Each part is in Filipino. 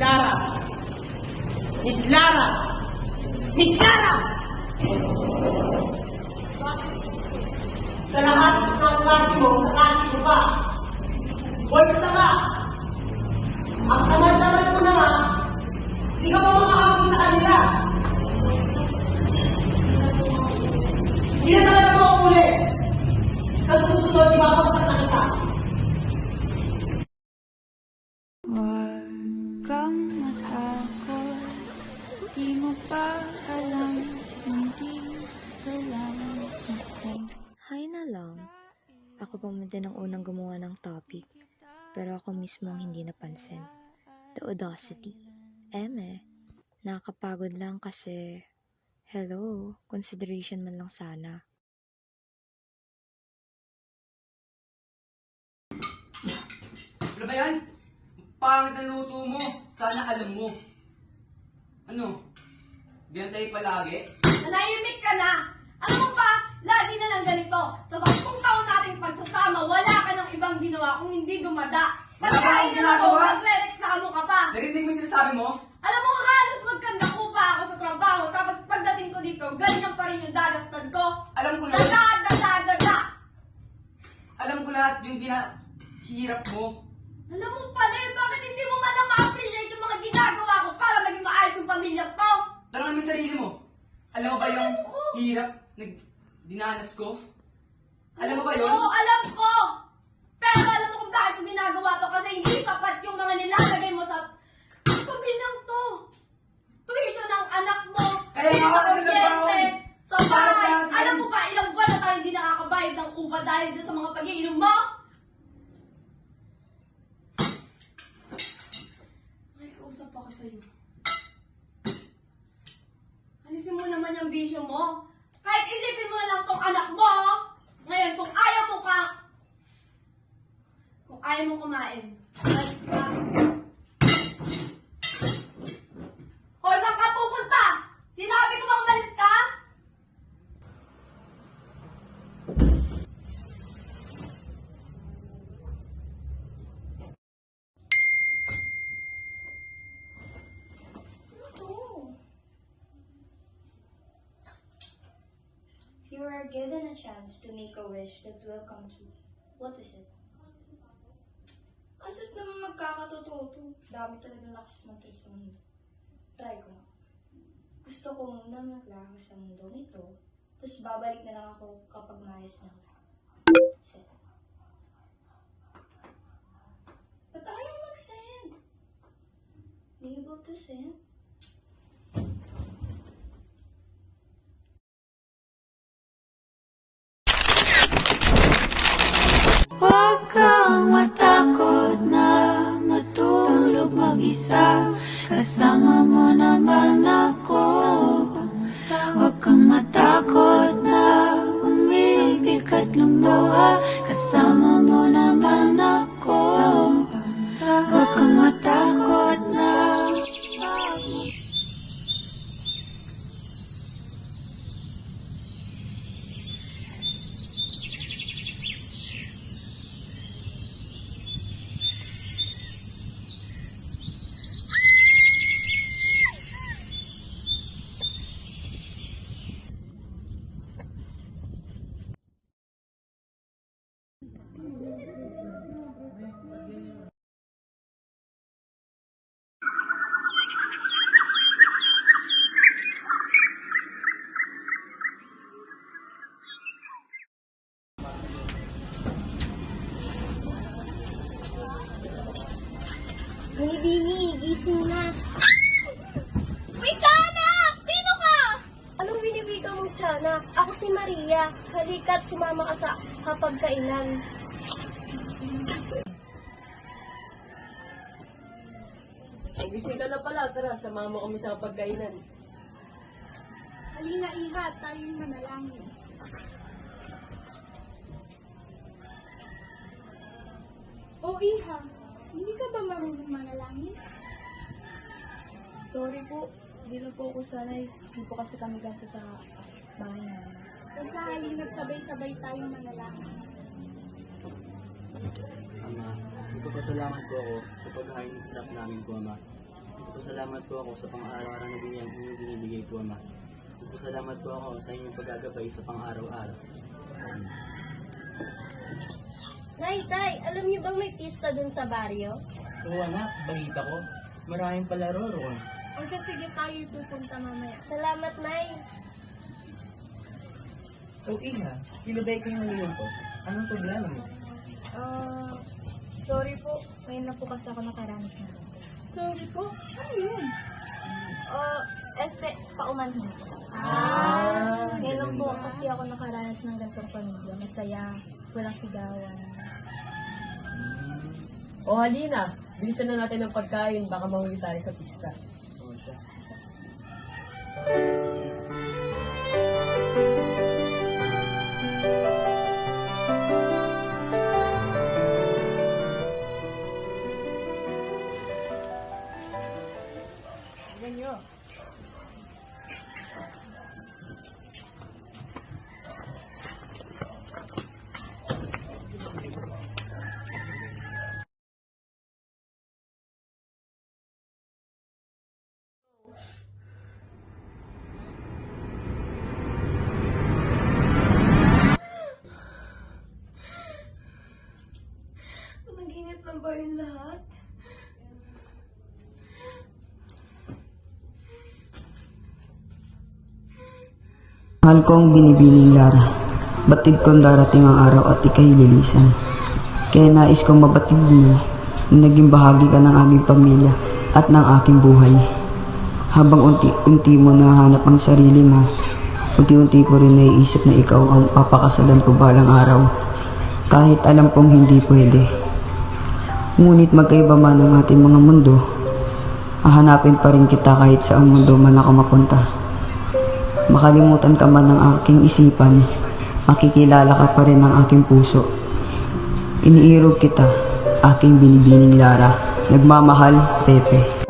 Lara! Miss Lara! Miss Lara! Sa lahat ng klase mo, sa klase mo pa. Boy sa tama! Ang tamad-tamad mo na nga, di ka pa makakapit sa kanila. Hindi na talaga mo uli. Sa susunod, ibabagsak na kita. Huwag kang matakot, di mo pa alam, hindi ka lang okay. Hay na lang. Ako pa man din ang unang gumawa ng topic, pero ako mismo ang hindi napansin. The audacity. Nakakapagod lang kasi, hello, consideration man lang sana. Ano ba yan? Pangit ang luto mo. Sana alam mo. Ano? Diyan tayo palagi? Nanahimik ka na! Alam mo ba, lagi na lang ganito. Sa 10 taon nating pagsasama, wala ka ng ibang ginawa kung hindi dumada. Wala ba akong Pagkain na ako, ginagawa? magre-reklamo ka pa. Narinig mo yung sinasabi mo? Alam mo, halos magkandako pa ako sa trabaho, tapos pagdating ko dito, ganyan pa rin yung dadaktad ko. Alam ko yun. Dada! Alam ko lahat yung hirap mo. Alam mo pala, bakit hindi mo man lang ma-appreciate yung mga ginagawa ko para maging maayos yung pamilya ko? Tanongin mo yung sarili mo. Alam mo ba yung Alam ko. hirap na dinanas ko? Alam mo ba yun? Oo, alam ko! Pero alam mo kung bakit ko ginagawa to kasi hindi sapat yung mga nilalagay mo sa pambilang to. Tuition ng anak mo, Kaya pera nga ako kuryente, sa Para sa bahay. akin. Alam mo ba, ilang buwan na tayo hindi nakakabayad ng upa dahil dyan sa mga pag-iinom mo? Nakikiusap ako sa'yo. Alisin mo naman yung bisyo mo. Kahit isipin mo na lang tong anak mo. Ngayon, kung ayaw mo kumain, alis ka. Hoy, saan ka pupunta? Sinabi ko bang malis ka? You are given a chance to make a wish that will come true. What is it? As if naman magkakatotoo to. Dami talaga lakas matrip sa mundo. Try ko nga. Gusto ko muna maglaho sa mundong ito, tapos babalik na lang ako kapag maayos na ako. Set. Ba't ayaw mag-send? Unable to send? Huwag kang matakot na matulog mag-isa. Kasama mo naman ako. Huwag kang matakot na umibig at lumuha. Kasama mo naman ako. Huwag kang matakot na Bini, gising na. Wait ka, anak! Sino ka? Anong binibika mo sana? Ako si Maria. Halika't sumama ka sa hapagkainan. Gising ka na pala, tara, samahan mo kami sa pagkainan. Halina, iha. Tayo'y manalangin. O, iha. Hindi ka ba marunong manalangin? Sorry po, hindi na po ako sanay. Hindi po kasi kami ganito sa bahay namin. Basta halina't sabay-sabay tayong manalangin. Ama, magpapasalamat po ako sa paghahanap namin po, Ama. Nagpasalamat po ako sa pang-araw-araw na binibigay po, Ama. Nagpasalamat po ako sa inyong paggagabay sa pang-araw-araw. Nay, tay, alam niyo bang may pista dun sa baryo? Oo, anak, balita ko. Maraming palaro roon. O sige, tayo pupunta mamaya. Salamat, Nay. So, Iha, ilabay ko yung ngayon po. Anong problema mo? Sorry po. Ngayon na po kasi ako nakaranas na. Sorry po. Ano yun? Pauman mo. Ngayon lang po kasi ako nakaranas ng ganitong pamilya. Masaya, walang sigawan. O halina, bilisan na natin ng pagkain, baka mahuli tayo sa pista. Oo, siya. Nag-init na ba yung lahat? Mahal kong binibining Lara, batid kong darating ang araw at ika'y lilisan. Kaya nais kong mabatid mo na naging bahagi ka ng aming pamilya at ng aking buhay. Habang unti-unti mo nahanap ang sarili mo, unti-unti ko rin naiisip na ikaw ang papakasalan ko balang araw. Kahit alam kong hindi pwede. Ngunit magkaiba man ang ating mga mundo, hahanapin pa rin kita kahit sa mundo man ako mapunta. Makalimutan ka man ng aking isipan, makikilala ka pa rin ng aking puso. Iniirog kita, aking binibining Lara. Nagmamahal, Pepe.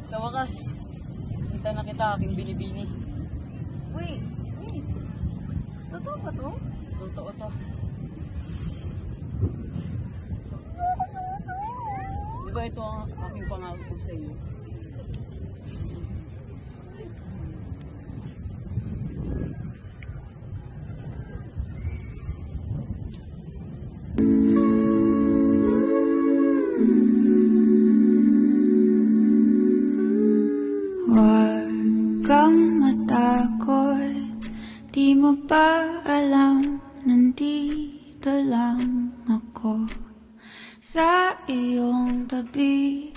Sa wakas, kita na kita, aking binibini. Wait. Totoo ba to? Totoo to. Di ba ito ang aking pangako ko sa iyo? Huwag kang matakot, di mo ba alam, nandito lang ako sa iyong tabi.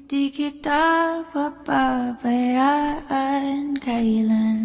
Di kita papabayaan kailan.